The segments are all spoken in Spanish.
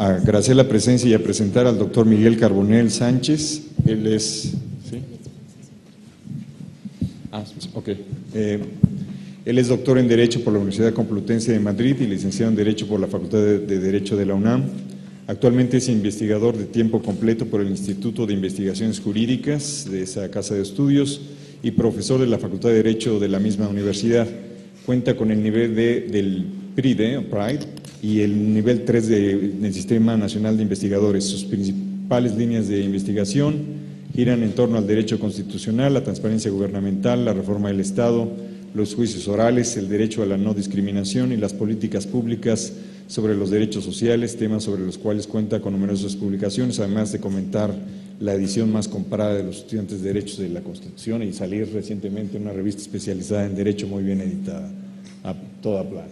agradecer la presencia y a presentar al doctor Miguel Carbonell Sánchez. Él es... ¿sí? Ok. Él es doctor en Derecho por la Universidad Complutense de Madrid y licenciado en Derecho por la Facultad de Derecho de la UNAM. Actualmente es investigador de tiempo completo por el Instituto de Investigaciones Jurídicas de esa casa de estudios y profesor de la Facultad de Derecho de la misma universidad. Cuenta con el nivel del PRIDE y el nivel 3 del Sistema Nacional de Investigadores. Sus principales líneas de investigación giran en torno al derecho constitucional, la transparencia gubernamental, la reforma del Estado, los juicios orales, el derecho a la no discriminación y las políticas públicas sobre los derechos sociales, temas sobre los cuales cuenta con numerosas publicaciones, además de comentar la edición más comparada de los estudiantes de Derechos de la Constitución y salir recientemente en una revista especializada en Derecho muy bien editada, a toda plana.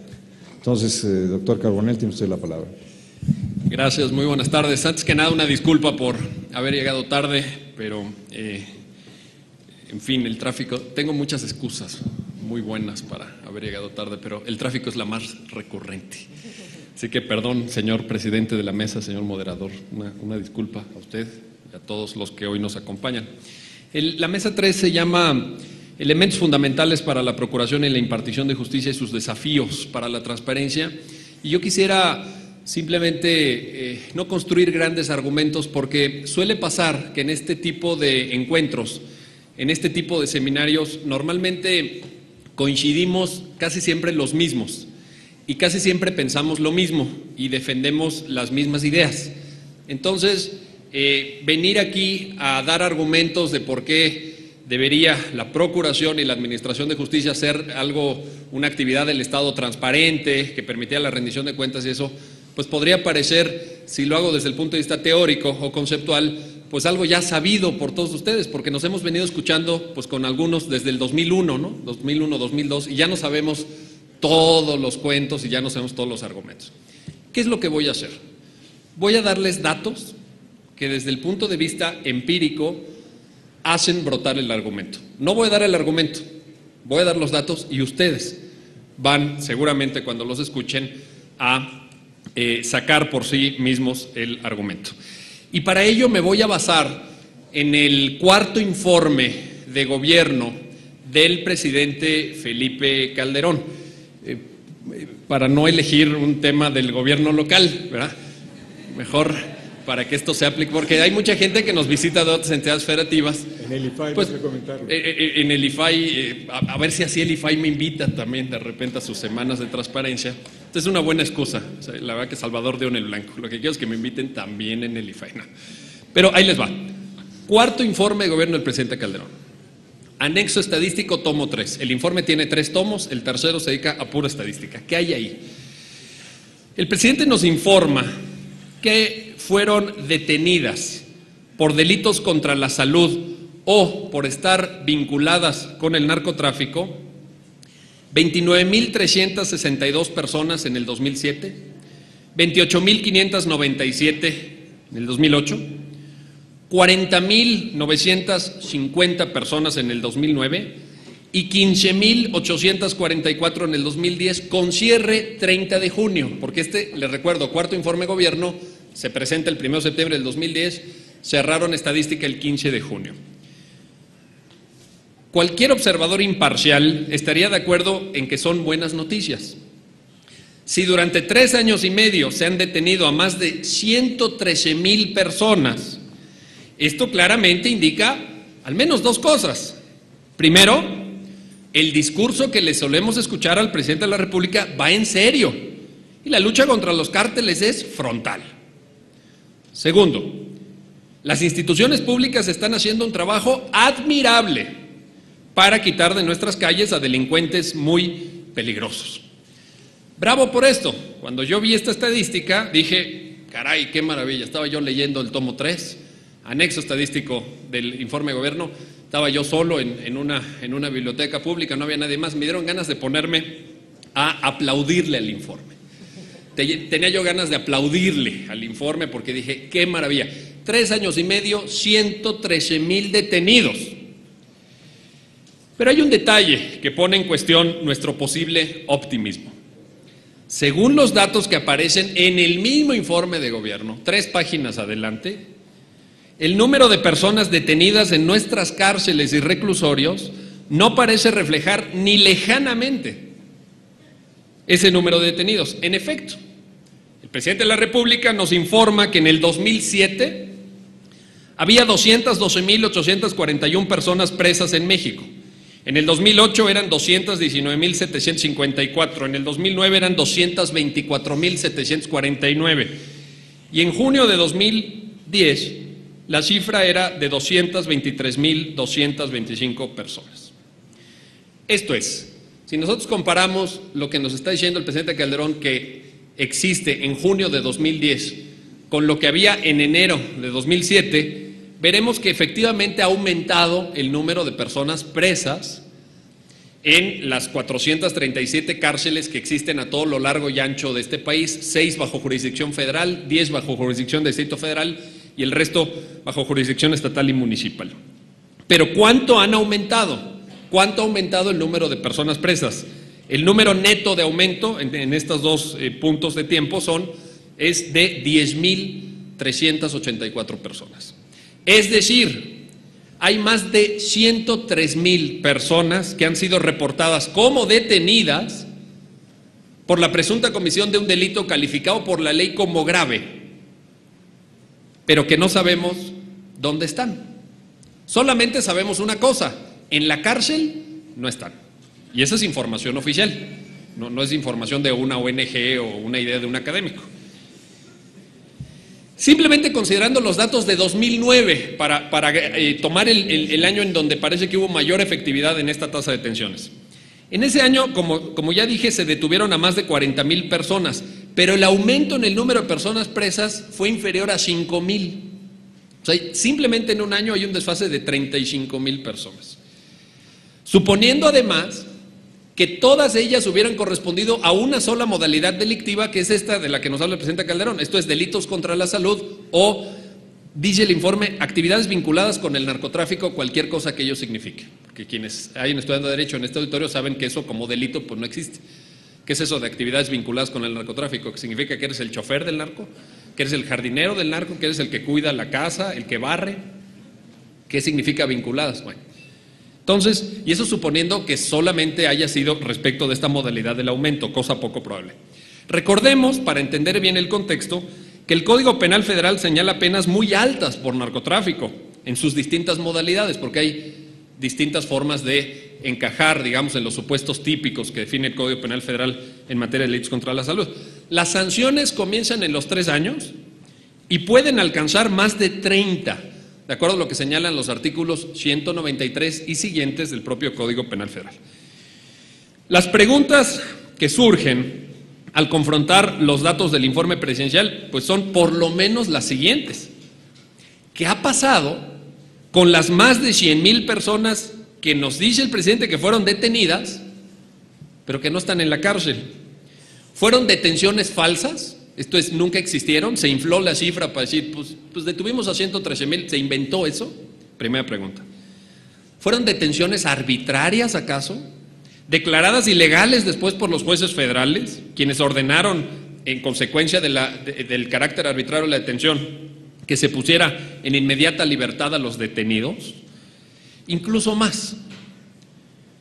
Entonces, doctor Carbonell, tiene usted la palabra. Gracias, muy buenas tardes. Antes que nada, una disculpa por haber llegado tarde, pero, en fin, el tráfico, tengo muchas excusas muy buenas para haber llegado tarde, pero el tráfico es la más recurrente. Así que perdón, señor presidente de la mesa, señor moderador, una disculpa a usted y a todos los que hoy nos acompañan. La mesa 3 se llama Elementos fundamentales para la procuración y la impartición de justicia y sus desafíos para la transparencia. Y yo quisiera simplemente no construir grandes argumentos, porque suele pasar que en este tipo de encuentros, en este tipo de seminarios, normalmente coincidimos casi siempre los mismos y casi siempre pensamos lo mismo y defendemos las mismas ideas. Entonces, venir aquí a dar argumentos de por qué debería la procuración y la administración de justicia ser una actividad del Estado transparente, que permitiera la rendición de cuentas y eso, pues podría parecer, si lo hago desde el punto de vista teórico o conceptual, pues algo ya sabido por todos ustedes, porque nos hemos venido escuchando pues con algunos desde el 2001, ¿no? 2001, 2002, y ya no sabemos todos los cuentos y ya no sabemos todos los argumentos. ¿Qué es lo que voy a hacer? Voy a darles datos que desde el punto de vista empírico hacen brotar el argumento. No voy a dar el argumento, voy a dar los datos y ustedes van seguramente cuando los escuchen a sacar por sí mismos el argumento. Y para ello me voy a basar en el cuarto informe de gobierno del presidente Felipe Calderón, para no elegir un tema del gobierno local, ¿verdad? Mejor para que esto se aplique, porque hay mucha gente que nos visita de otras entidades federativas. En el IFAI, pues, no sé comentarlo. En el IFAI, a ver si así el IFAI me invita también de repente a sus semanas de transparencia. Entonces es una buena excusa. O sea, la verdad que Salvador dio en el blanco. Lo que quiero es que me inviten también en el IFAI, ¿no? Pero ahí les va. Cuarto informe de gobierno del presidente Calderón. Anexo estadístico, tomo 3. El informe tiene 3 tomos, el tercero se dedica a pura estadística. ¿Qué hay ahí? El presidente nos informa que fueron detenidas por delitos contra la salud o por estar vinculadas con el narcotráfico 29,362 personas en el 2007, 28,597 en el 2008, 40,950 personas en el 2009 y 15,844 en el 2010, con cierre 30 de junio, porque les recuerdo, cuarto informe de gobierno se presenta el 1 de septiembre del 2010, cerraron estadística el 15 de junio. Cualquier observador imparcial estaría de acuerdo en que son buenas noticias. Si durante 3 años y medio se han detenido a más de 113,000 personas, esto claramente indica al menos 2 cosas. Primero, el discurso que le solemos escuchar al presidente de la República va en serio y la lucha contra los cárteles es frontal. Segundo, las instituciones públicas están haciendo un trabajo admirable para quitar de nuestras calles a delincuentes muy peligrosos. Bravo por esto. Cuando yo vi esta estadística dije, caray, qué maravilla. Estaba yo leyendo el tomo 3, anexo estadístico del informe de gobierno. Estaba yo solo en una biblioteca pública, no había nadie más. Me dieron ganas de ponerme a aplaudirle al informe. Tenía yo ganas de aplaudirle al informe porque dije, qué maravilla. 3 años y medio, 113,000 detenidos. Pero hay un detalle que pone en cuestión nuestro posible optimismo. Según los datos que aparecen en el mismo informe de gobierno, 3 páginas adelante, el número de personas detenidas en nuestras cárceles y reclusorios no parece reflejar ni lejanamente ese número de detenidos. En efecto, el presidente de la República nos informa que en el 2007 había 212.841 personas presas en México. En el 2008 eran 219.754, en el 2009 eran 224.749 y en junio de 2010 la cifra era de 223.225 personas. Esto es, si nosotros comparamos lo que nos está diciendo el presidente Calderón que existe en junio de 2010 con lo que había en enero de 2007, veremos que efectivamente ha aumentado el número de personas presas en las 437 cárceles que existen a todo lo largo y ancho de este país, 6 bajo jurisdicción federal, 10 bajo jurisdicción del Distrito Federal y el resto bajo jurisdicción estatal y municipal. Pero ¿cuánto han aumentado? ¿Cuánto ha aumentado el número de personas presas? El número neto de aumento en estos 2 puntos de tiempo es de 10.384 personas. Es decir, hay más de 103,000 personas que han sido reportadas como detenidas por la presunta comisión de un delito calificado por la ley como grave, pero que no sabemos dónde están. Solamente sabemos una cosa: en la cárcel no están. Y esa es información oficial, no es información de una ONG o una idea de un académico. Simplemente considerando los datos de 2009 para tomar el año en donde parece que hubo mayor efectividad en esta tasa de detenciones. En ese año, como ya dije, se detuvieron a más de 40,000 personas, pero el aumento en el número de personas presas fue inferior a 5,000. O sea, simplemente en un año hay un desfase de 35,000 personas. Suponiendo además que todas ellas hubieran correspondido a una sola modalidad delictiva, que es esta de la que nos habla el presidente Calderón. Esto es delitos contra la salud o, dice el informe, actividades vinculadas con el narcotráfico, cualquier cosa que ello signifique. Porque quienes hayan estudiado Derecho en este auditorio saben que eso como delito pues no existe. ¿Qué es eso de actividades vinculadas con el narcotráfico? ¿Que significa que eres el chofer del narco? ¿Que eres el jardinero del narco? ¿Que eres el que cuida la casa? ¿El que barre? ¿Qué significa vinculadas? Bueno. Entonces, y eso suponiendo que solamente haya sido respecto de esta modalidad del aumento, cosa poco probable. Recordemos, para entender bien el contexto, que el Código Penal Federal señala penas muy altas por narcotráfico en sus distintas modalidades, porque hay distintas formas de encajar, digamos, en los supuestos típicos que define el Código Penal Federal en materia de delitos contra la salud. Las sanciones comienzan en los 3 años y pueden alcanzar más de 30, de acuerdo a lo que señalan los artículos 193 y siguientes del propio Código Penal Federal. Las preguntas que surgen al confrontar los datos del informe presidencial, pues son por lo menos las siguientes. ¿Qué ha pasado con las más de 100,000 personas que nos dice el presidente que fueron detenidas, pero que no están en la cárcel? ¿Fueron detenciones falsas? Esto es, nunca existieron, se infló la cifra para decir, pues detuvimos a 113,000, ¿se inventó eso? Primera pregunta. ¿Fueron detenciones arbitrarias acaso? ¿Declaradas ilegales después por los jueces federales, quienes ordenaron en consecuencia del carácter arbitrario de la detención que se pusiera en inmediata libertad a los detenidos? Incluso más.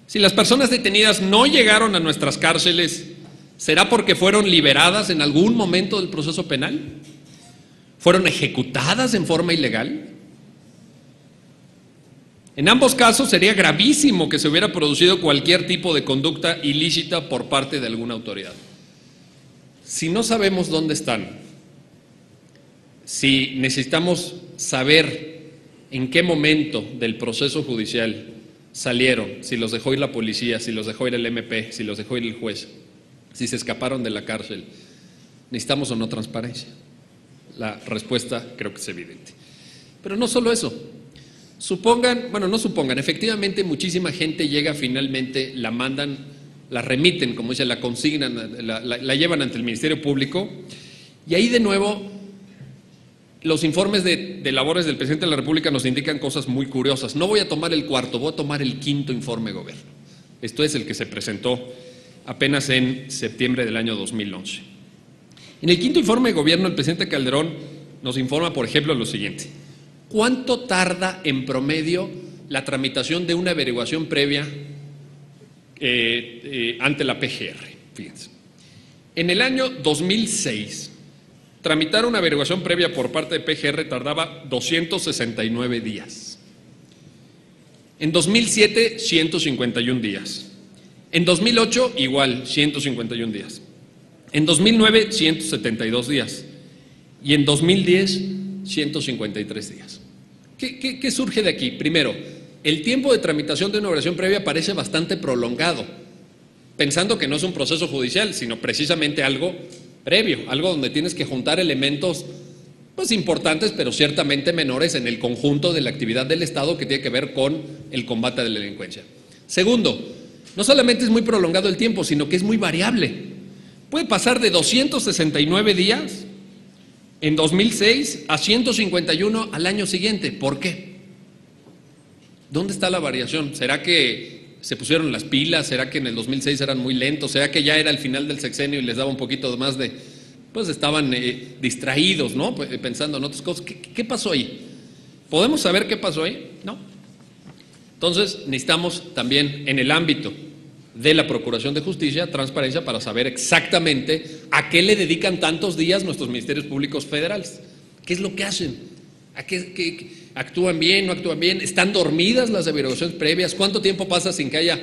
Si las personas detenidas no llegaron a nuestras cárceles, ¿será porque fueron liberadas en algún momento del proceso penal? ¿Fueron ejecutadas en forma ilegal? En ambos casos sería gravísimo que se hubiera producido cualquier tipo de conducta ilícita por parte de alguna autoridad. Si no sabemos dónde están, si necesitamos saber en qué momento del proceso judicial salieron, si los dejó ir la policía, si los dejó ir el MP, si los dejó ir el juez, si se escaparon de la cárcel, ¿necesitamos o no transparencia? La respuesta creo que es evidente. Pero no solo eso. Efectivamente muchísima gente llega finalmente, la mandan, la remiten, como dice, la consignan, la llevan ante el Ministerio Público, y ahí de nuevo los informes de labores del presidente de la República nos indican cosas muy curiosas. No voy a tomar el cuarto, voy a tomar el quinto informe de gobierno. Esto es el que se presentó apenas en septiembre del año 2011. En el quinto informe de gobierno, el presidente Calderón nos informa, por ejemplo, lo siguiente: ¿cuánto tarda en promedio la tramitación de una averiguación previa ante la PGR? Fíjense, en el año 2006, tramitar una averiguación previa por parte de PGR tardaba 269 días. En 2007, 151 días. En 2008, igual, 151 días. En 2009, 172 días. Y en 2010, 153 días. ¿Qué surge de aquí? Primero, el tiempo de tramitación de una averiguación previa parece bastante prolongado, pensando que no es un proceso judicial, sino precisamente algo previo, algo donde tienes que juntar elementos pues importantes, pero ciertamente menores en el conjunto de la actividad del Estado que tiene que ver con el combate a la delincuencia. Segundo, no solamente es muy prolongado el tiempo, sino que es muy variable. Puede pasar de 269 días en 2006 a 151 al año siguiente. ¿Por qué? ¿Dónde está la variación? ¿Será que se pusieron las pilas? ¿Será que en el 2006 eran muy lentos? ¿Será que ya era el final del sexenio y les daba un poquito más de... pues estaban distraídos, ¿no? Pensando en otras cosas. ¿Qué pasó ahí? ¿Podemos saber qué pasó ahí? No. Entonces necesitamos también en el ámbito de la Procuración de Justicia transparencia para saber exactamente a qué le dedican tantos días nuestros ministerios públicos federales. ¿Qué es lo que hacen? ¿A qué actúan bien, no actúan bien? ¿Están dormidas las averiguaciones previas? ¿Cuánto tiempo pasa sin que haya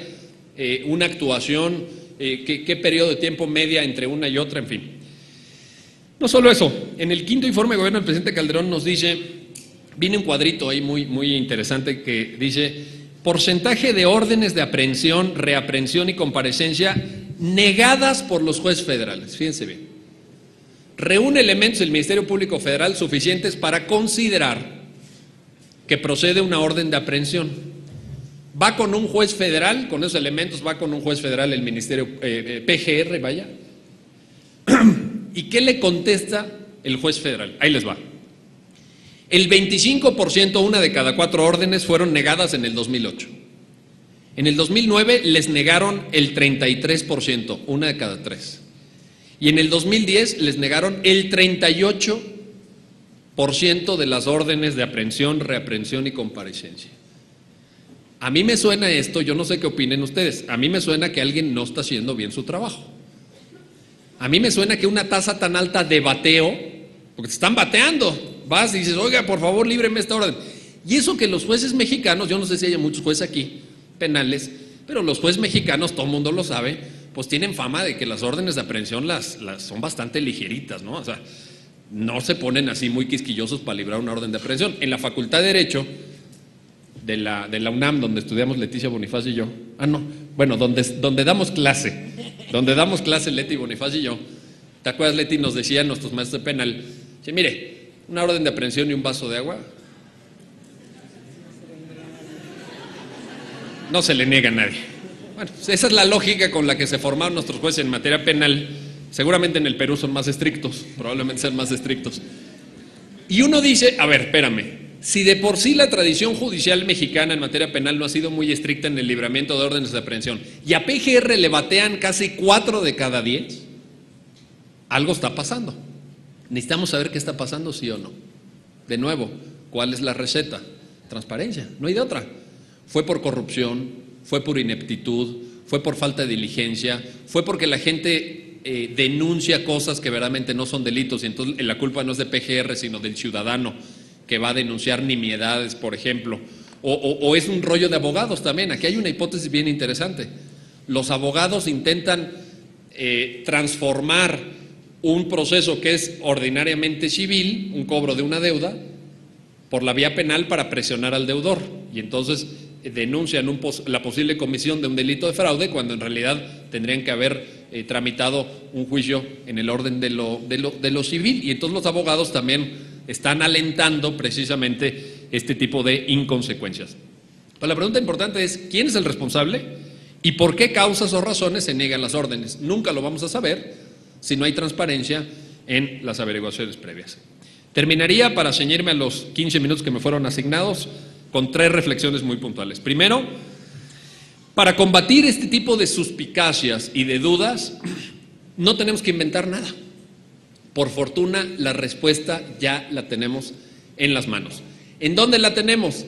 una actuación? ¿Qué periodo de tiempo media entre una y otra? En fin. No solo eso, en el quinto informe de gobierno el presidente Calderón nos dice, viene un cuadrito ahí muy interesante que dice: porcentaje de órdenes de aprehensión, reaprehensión y comparecencia negadas por los jueces federales. Fíjense bien. Reúne elementos del Ministerio Público Federal suficientes para considerar que procede una orden de aprehensión. Va con un juez federal, con esos elementos va con un juez federal el Ministerio PGR, vaya. ¿Y qué le contesta el juez federal? Ahí les va. El 25%, una de cada 4 órdenes, fueron negadas en el 2008. En el 2009 les negaron el 33%, una de cada 3. Y en el 2010 les negaron el 38% de las órdenes de aprehensión, reaprehensión y comparecencia. A mí me suena esto, yo no sé qué opinen ustedes, a mí me suena que alguien no está haciendo bien su trabajo. A mí me suena que una tasa tan alta de bateo, porque te están bateando, vas y dices, oiga, por favor, líbreme esta orden. Y eso que los jueces mexicanos, yo no sé si hay muchos jueces aquí, penales, pero los jueces mexicanos, todo el mundo lo sabe, pues tienen fama de que las órdenes de aprehensión las son bastante ligeritas, ¿no? O sea, no se ponen así muy quisquillosos para librar una orden de aprehensión. En la Facultad de Derecho de la UNAM, donde estudiamos Leticia Bonifacio y yo, donde damos clase Leti Bonifacio y yo, ¿te acuerdas, Leti? Nos decían nuestros maestros de penal, que mire, una orden de aprehensión y un vaso de agua no se le niega a nadie. Bueno, esa es la lógica con la que se formaron nuestros jueces en materia penal. Seguramente en el Perú son más estrictos, probablemente sean más estrictos. Y uno dice, a ver, espérame, si de por sí la tradición judicial mexicana en materia penal no ha sido muy estricta en el libramiento de órdenes de aprehensión, y a PGR le batean casi 4 de cada 10, algo está pasando. Necesitamos saber qué está pasando, sí o no. De nuevo, ¿cuál es la receta? Transparencia, no hay de otra. Fue por corrupción, fue por ineptitud, fue por falta de diligencia, fue porque la gente denuncia cosas que verdaderamente no son delitos y entonces la culpa no es de PGR sino del ciudadano que va a denunciar nimiedades, por ejemplo, o es un rollo de abogados también. Aquí hay una hipótesis bien interesante. Los abogados intentan transformar un proceso que es ordinariamente civil, un cobro de una deuda, por la vía penal para presionar al deudor, y entonces denuncian la posible comisión de un delito de fraude cuando en realidad tendrían que haber tramitado un juicio en el orden de lo civil, y entonces los abogados también están alentando precisamente este tipo de inconsecuencias. Pero la pregunta importante es, ¿quién es el responsable y por qué causas o razones se niegan las órdenes? Nunca lo vamos a saber si no hay transparencia en las averiguaciones previas. Terminaría, para ceñirme a los 15 minutos que me fueron asignados, con 3 reflexiones muy puntuales. Primero, Para combatir este tipo de suspicacias y de dudas, no tenemos que inventar nada. Por fortuna, la respuesta ya la tenemos en las manos. ¿En dónde la tenemos?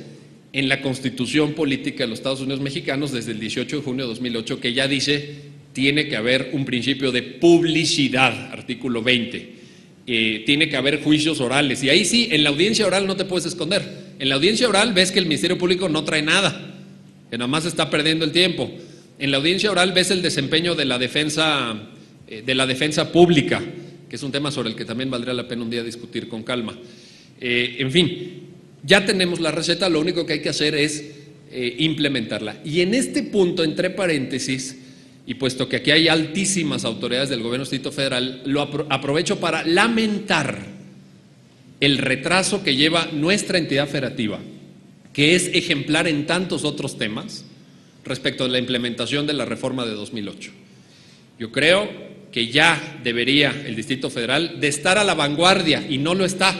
En la Constitución Política de los Estados Unidos Mexicanos desde el 18 de junio de 2008, que ya dice, tiene que haber un principio de publicidad, artículo 20. Tiene que haber juicios orales. Y ahí sí, en la audiencia oral no te puedes esconder. En la audiencia oral ves que el Ministerio Público no trae nada, que nada más está perdiendo el tiempo. En la audiencia oral ves el desempeño de la defensa pública, que es un tema sobre el que también valdría la pena un día discutir con calma. En fin, ya tenemos la receta, lo único que hay que hacer es implementarla. Y en este punto, entre paréntesis, y puesto que aquí hay altísimas autoridades del gobierno del Distrito Federal, lo aprovecho para lamentar el retraso que lleva nuestra entidad federativa, que es ejemplar en tantos otros temas respecto a la implementación de la reforma de 2008. Yo creo que ya debería el Distrito Federal de estar a la vanguardia, y no lo está.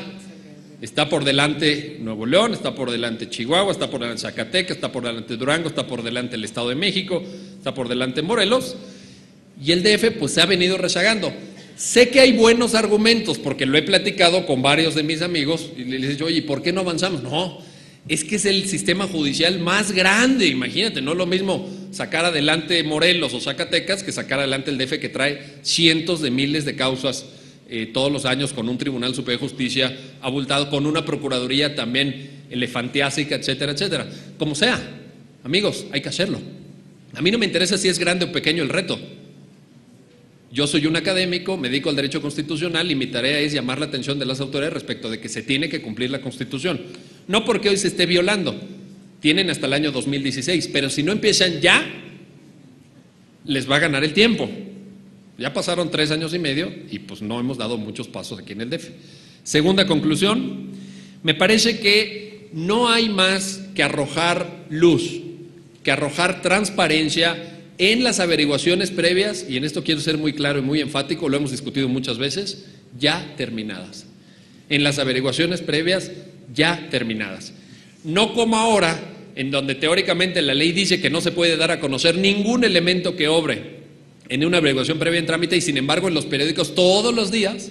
Está por delante Nuevo León, está por delante Chihuahua, está por delante Zacatecas, está por delante Durango, está por delante el Estado de México, está por delante Morelos, y el DF pues se ha venido rezagando. Sé que hay buenos argumentos, porque lo he platicado con varios de mis amigos, y les digo, oye, ¿por qué no avanzamos? No, es que es el sistema judicial más grande, imagínate, no es lo mismo sacar adelante Morelos o Zacatecas que sacar adelante el DF, que trae cientos de miles de causas todos los años, con un Tribunal Superior de Justicia abultado, con una Procuraduría también elefantiásica, etcétera, etcétera. Como sea, amigos, hay que hacerlo. A mí no me interesa si es grande o pequeño el reto. Yo soy un académico, me dedico al derecho constitucional y mi tarea es llamar la atención de las autoridades respecto de que se tiene que cumplir la Constitución. No porque hoy se esté violando, tienen hasta el año 2016, pero si no empiezan ya, les va a ganar el tiempo. Ya pasaron 3 años y medio y pues no hemos dado muchos pasos aquí en el DF. Segunda conclusión, me parece que no hay más que arrojar luz, que arrojar transparencia en las averiguaciones previas, y en esto quiero ser muy claro y muy enfático, lo hemos discutido muchas veces, ya terminadas. En las averiguaciones previas ya terminadas. No como ahora, en donde teóricamente la ley dice que no se puede dar a conocer ningún elemento que obre en una averiguación previa en trámite, y sin embargo en los periódicos todos los días,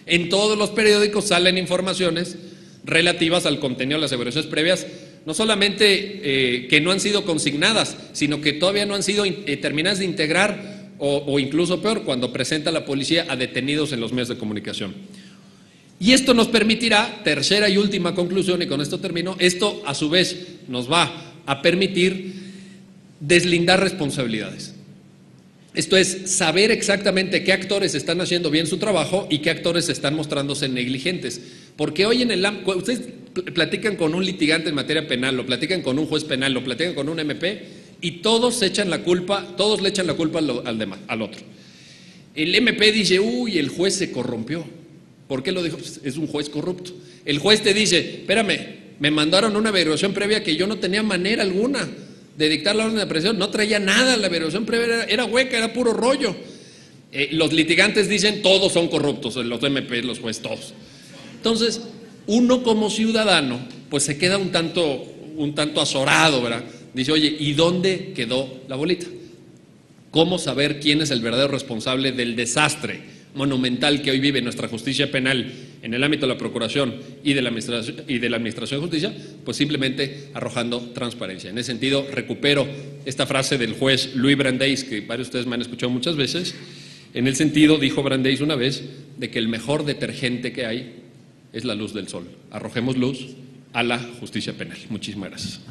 en todos los periódicos salen informaciones relativas al contenido de las averiguaciones previas, no solamente que no han sido consignadas, sino que todavía no han sido terminadas de integrar, o incluso peor, cuando presenta la policía a detenidos en los medios de comunicación. Y esto nos permitirá, tercera y última conclusión, y con esto termino, esto a su vez nos va a permitir deslindar responsabilidades. Esto es saber exactamente qué actores están haciendo bien su trabajo y qué actores están mostrándose negligentes. Porque hoy en ustedes platican con un litigante en materia penal, lo platican con un juez penal, lo platican con un MP, y todos le echan la culpa al otro. El MP dice, uy, el juez se corrompió. ¿Por qué lo dijo? Pues es un juez corrupto. El juez te dice, espérame, me mandaron una averiguación previa que yo no tenía manera alguna de dictar la orden de aprehensión, no traía nada, la averiguación previa era hueca, era puro rollo. Los litigantes dicen, todos son corruptos, los MP, los jueces, todos. Entonces, uno como ciudadano, pues se queda un tanto azorado, ¿verdad? Dice, oye, ¿y dónde quedó la bolita? ¿Cómo saber quién es el verdadero responsable del desastre monumental que hoy vive nuestra justicia penal en el ámbito de la procuración y de la administración de justicia? Pues simplemente arrojando transparencia. En ese sentido, recupero esta frase del juez Louis Brandeis, que varios de ustedes me han escuchado muchas veces. En el sentido, dijo Brandeis una vez, de que el mejor detergente que hay es la luz del sol. Arrojemos luz a la justicia penal. Muchísimas gracias.